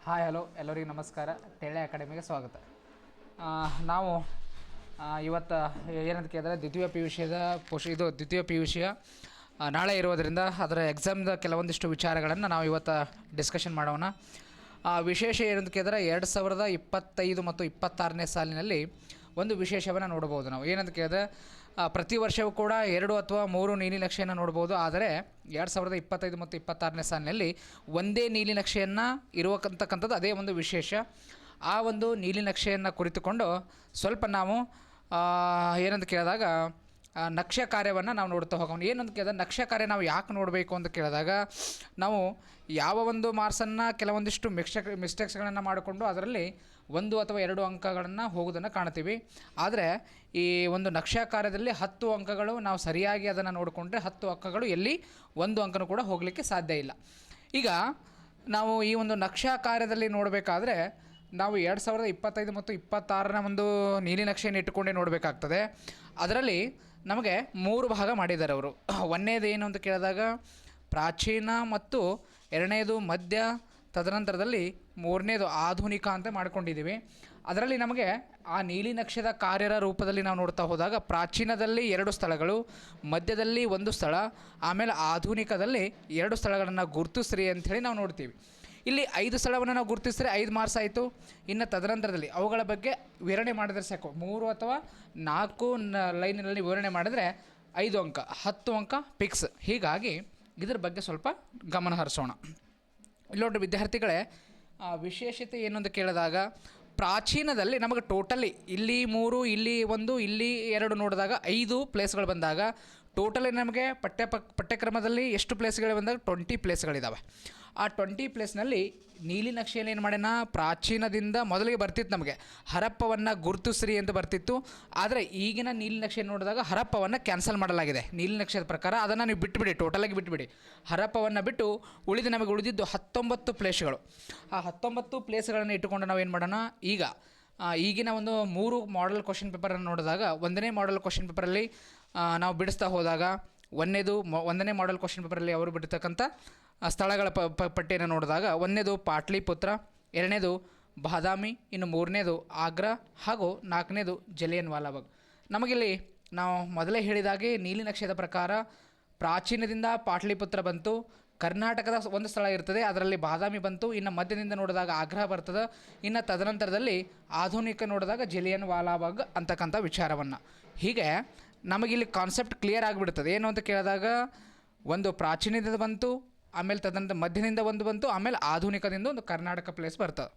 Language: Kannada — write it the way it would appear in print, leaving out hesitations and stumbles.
ಹಾಯ್ ಹಲೋ ಎಲ್ಲರಿಗೂ ನಮಸ್ಕಾರ. ಟೆಳೆ ಅಕಾಡೆಮಿಗೆ ಸ್ವಾಗತ. ನಾವು ಇವತ್ತು ಏನಂತ ಕೇಳಿದ್ರೆ ದ್ವಿತೀಯ ಪಿ ಯು ಸಿದ ದ್ವಿತೀಯ ಪಿ ಯು ಸಿಯ ನಾಳೆ ಇರೋದರಿಂದ ಅದರ ಎಕ್ಸಾಮ್ದ ಕೆಲವೊಂದಿಷ್ಟು ವಿಚಾರಗಳನ್ನು ನಾವು ಇವತ್ತು ಡಿಸ್ಕಷನ್ ಮಾಡೋಣ. ವಿಶೇಷ ಏನಂತ ಕೇಳಿದ್ರೆ 2025 ಮತ್ತು 26ನೇ ಸಾಲಿನಲ್ಲಿ ಒಂದು ವಿಶೇಷವನ್ನು ನೋಡ್ಬೋದು. ನಾವು ಏನಂತ ಕೇಳಿದ್ರೆ ಪ್ರತಿ ವರ್ಷವೂ ಕೂಡ 2 ಅಥವಾ 3 ನೀಲಿನಕ್ಷೆಯನ್ನು ನೋಡ್ಬೋದು. ಆದರೆ 2025 ಮತ್ತು 26ನೇ ಸಾಲಿನಲ್ಲಿ ಒಂದೇ ನೀಲಿನಕ್ಷೆಯನ್ನು ಇರುವಕ್ಕಂಥದ್ದು ಅದೇ ಒಂದು ವಿಶೇಷ. ಆ ಒಂದು ನೀಲಿನಕ್ಷೆಯನ್ನು ಕುರಿತುಕೊಂಡು ಸ್ವಲ್ಪ ನಾವು ಏನಂತ ಕೇಳಿದಾಗ ನಕ್ಷೆ ಕಾರ್ಯವನ್ನು ನಾವು ನೋಡ್ತಾ ಹೋಗೋಣ. ಏನಂತ ಕೇಳಿದಾಗ ನಕ್ಷೆ ಕಾರ್ಯ ನಾವು ಯಾಕೆ ನೋಡಬೇಕು ಅಂತ ಕೇಳಿದಾಗ ನಾವು ಯಾವ ಒಂದು ಮಾರ್ಕ್ಸನ್ನು ಕೆಲವೊಂದಿಷ್ಟು ಮಿಸ್ಟೇಕ್ಸ್ಗಳನ್ನು ಮಾಡಿಕೊಂಡು ಅದರಲ್ಲಿ 1 ಅಥವಾ 2 ಅಂಕಗಳನ್ನು ಹೋಗೋದನ್ನು ಕಾಣ್ತೀವಿ. ಆದರೆ ಈ ಒಂದು ನಕ್ಷೆ ಕಾರ್ಯದಲ್ಲಿ 10 ಅಂಕಗಳು ನಾವು ಸರಿಯಾಗಿ ಅದನ್ನು ನೋಡಿಕೊಂಡ್ರೆ 10 ಅಂಕಗಳು ಎಲ್ಲಿ 1 ಅಂಕನೂ ಕೂಡ ಹೋಗಲಿಕ್ಕೆ ಸಾಧ್ಯ ಇಲ್ಲ. ಈಗ ನಾವು ಈ ಒಂದು ನಕ್ಷೆ ಕಾರ್ಯದಲ್ಲಿ ನೋಡಬೇಕಾದ್ರೆ ನಾವು 2025 ಮತ್ತು 26ರ ಒಂದು ನೀಲಿನಕ್ಷೆಯನ್ನು ಇಟ್ಟುಕೊಂಡೇ ನೋಡಬೇಕಾಗ್ತದೆ. ಅದರಲ್ಲಿ ನಮಗೆ 3 ಭಾಗ ಮಾಡಿದ್ದಾರೆ ಅವರು. ಒಂದನೇದು ಏನು ಅಂತ ಕೇಳಿದಾಗ ಪ್ರಾಚೀನ, ಮತ್ತು ಎರಡನೇದು ಮಧ್ಯ, ತದನಂತರದಲ್ಲಿ 3ನೇದು ಆಧುನಿಕ ಅಂತ ಮಾಡ್ಕೊಂಡಿದ್ದೀವಿ. ಅದರಲ್ಲಿ ನಮಗೆ ಆ ನೀಲಿನಕ್ಷೆದ ಕಾರ್ಯರ ರೂಪದಲ್ಲಿ ನಾವು ನೋಡ್ತಾ ಹೋದಾಗ ಪ್ರಾಚೀನದಲ್ಲಿ 2 ಸ್ಥಳಗಳು, ಮಧ್ಯದಲ್ಲಿ 1 ಸ್ಥಳ, ಆಮೇಲೆ ಆಧುನಿಕದಲ್ಲಿ 2 ಸ್ಥಳಗಳನ್ನು ಗುರುತಿಸ್ರಿ ಅಂಥೇಳಿ ನಾವು ನೋಡ್ತೀವಿ. ಇಲ್ಲಿ 5 ಸ್ಥಳವನ್ನು ನಾವು ಗುರುತಿಸಿದ್ರೆ 5 ಮಾರ್ಕ್ಸ್ ಆಯಿತು. ಇನ್ನು ತದನಂತರದಲ್ಲಿ ಅವುಗಳ ಬಗ್ಗೆ ವಿವರಣೆ ಮಾಡಿದರೆ ಸಾಕು. 3 ಅಥವಾ 4 ಲೈನಿನಲ್ಲಿ ವಿವರಣೆ ಮಾಡಿದರೆ 5 ಅಂಕ, 10 ಅಂಕ ಫಿಕ್ಸ್. ಹೀಗಾಗಿ ಇದ್ರ ಬಗ್ಗೆ ಸ್ವಲ್ಪ ಗಮನ ಹರಿಸೋಣ. ಇಲ್ಲಿ ನೋಡಿ ವಿದ್ಯಾರ್ಥಿಗಳೇ, ವಿಶೇಷತೆ ಏನು ಅಂತ ಕೇಳಿದಾಗ ಪ್ರಾಚೀನದಲ್ಲಿ ನಮಗೆ ಟೋಟಲಿ ಇಲ್ಲಿ 3, ಇಲ್ಲಿ 1, ಇಲ್ಲಿ 2 ನೋಡಿದಾಗ 5 ಪ್ಲೇಸ್ಗಳು ಬಂದಾಗ ಟೋಟಲಿ ನಮಗೆ ಪಠ್ಯಕ್ರಮದಲ್ಲಿ ಎಷ್ಟು ಪ್ಲೇಸ್ಗಳು ಬಂದಾಗ 20 ಪ್ಲೇಸ್ಗಳಿದ್ದಾವೆ. ಆ 20 ಪ್ಲೇಸ್ನಲ್ಲಿ ನೀಲಿನಕ್ಷೆಯಲ್ಲಿ ಏನು ಮಾಡೋಣ, ಪ್ರಾಚೀನದಿಂದ ಮೊದಲಿಗೆ ಬರ್ತಿತ್ತು ನಮಗೆ ಹರಪ್ಪವನ್ನು ಗುರುತಿಸ್ರಿ ಅಂತ ಬರ್ತಿತ್ತು. ಆದರೆ ಈಗಿನ ನೀಲಿನಕ್ಷೆ ನೋಡಿದಾಗ ಹರಪ್ಪವನ್ನು ಕ್ಯಾನ್ಸಲ್ ಮಾಡಲಾಗಿದೆ. ನೀಲಿನಕ್ಷೆದ ಪ್ರಕಾರ ಅದನ್ನು ನೀವು ಬಿಟ್ಟುಬಿಡಿ, ಟೋಟಲಾಗಿ ಬಿಟ್ಟುಬಿಡಿ. ಹರಪ್ಪವನ್ನು ಬಿಟ್ಟು ನಮಗೆ ಉಳಿದಿದ್ದು 19 ಪ್ಲೇಸ್ಗಳು. ಆ 19 ಪ್ಲೇಸ್ಗಳನ್ನು ಇಟ್ಟುಕೊಂಡು ನಾವು ಏನು ಮಾಡೋಣ, ಈಗಿನ ಒಂದು 3 ಮಾಡೆಲ್ ಕ್ವಶನ್ ಪೇಪರನ್ನು ನೋಡಿದಾಗ 1ನೇ ಮಾಡೆಲ್ ಕ್ವಶನ್ ಪೇಪರಲ್ಲಿ ನಾವು ಬಿಡಿಸ್ತಾ ಹೋದಾಗ 1ನೇ ಮಾಡೆಲ್ ಕ್ವಶನ್ ಪೇಪರಲ್ಲಿ ಅವರು ಬಿಡ್ತಕ್ಕಂಥ ಸ್ಥಳಗಳ ಪಟ್ಟಿಯನ್ನು ನೋಡಿದಾಗ 1ನೇದು ಪಾಟ್ಲಿಪುತ್ರ, 2ನೇದು ಬಾದಾಮಿ, ಇನ್ನು 3ನೇದು ಆಗ್ರಾ, ಹಾಗೂ 4ನೇದು ಜಲಿಯನ್ ವಾಲಾಬಾಗ್. ನಮಗಿಲ್ಲಿ ನಾವು ಮೊದಲೇ ಹೇಳಿದಾಗೆ ನೀಲಿನಕ್ಷೆದ ಪ್ರಕಾರ ಪ್ರಾಚೀನದಿಂದ ಪಾಟ್ಲಿಪುತ್ರ ಬಂತು, ಕರ್ನಾಟಕದ ಒಂದು ಸ್ಥಳ ಇರ್ತದೆ, ಅದರಲ್ಲಿ ಬಾದಾಮಿ ಬಂತು, ಇನ್ನು ಮಧ್ಯದಿಂದ ನೋಡಿದಾಗ ಆಗ್ರಾ ಬರ್ತದೆ, ಇನ್ನು ತದನಂತರದಲ್ಲಿ ಆಧುನಿಕ ನೋಡಿದಾಗ ಜಲಿಯನ್ ವಾಲಾಬಾಗ್ ಅಂತಕ್ಕಂಥ ವಿಚಾರವನ್ನು. ಹೀಗೆ ನಮಗಿಲ್ಲಿ ಕಾನ್ಸೆಪ್ಟ್ ಕ್ಲಿಯರ್ ಆಗಿಬಿಡ್ತದೆ. ಏನು ಅಂತ ಕೇಳಿದಾಗ ಒಂದು ಪ್ರಾಚೀನದಿಂದ ಬಂತು, ಆಮೇಲೆ ತದನಂತರ ಮಧ್ಯದಿಂದ ಒಂದು ಬಂತು, ಆಮೇಲೆ ಆಧುನಿಕದಿಂದ ಒಂದು ಕರ್ನಾಟಕ ಪ್ಲೇಸ್ ಬರ್ತದೆ.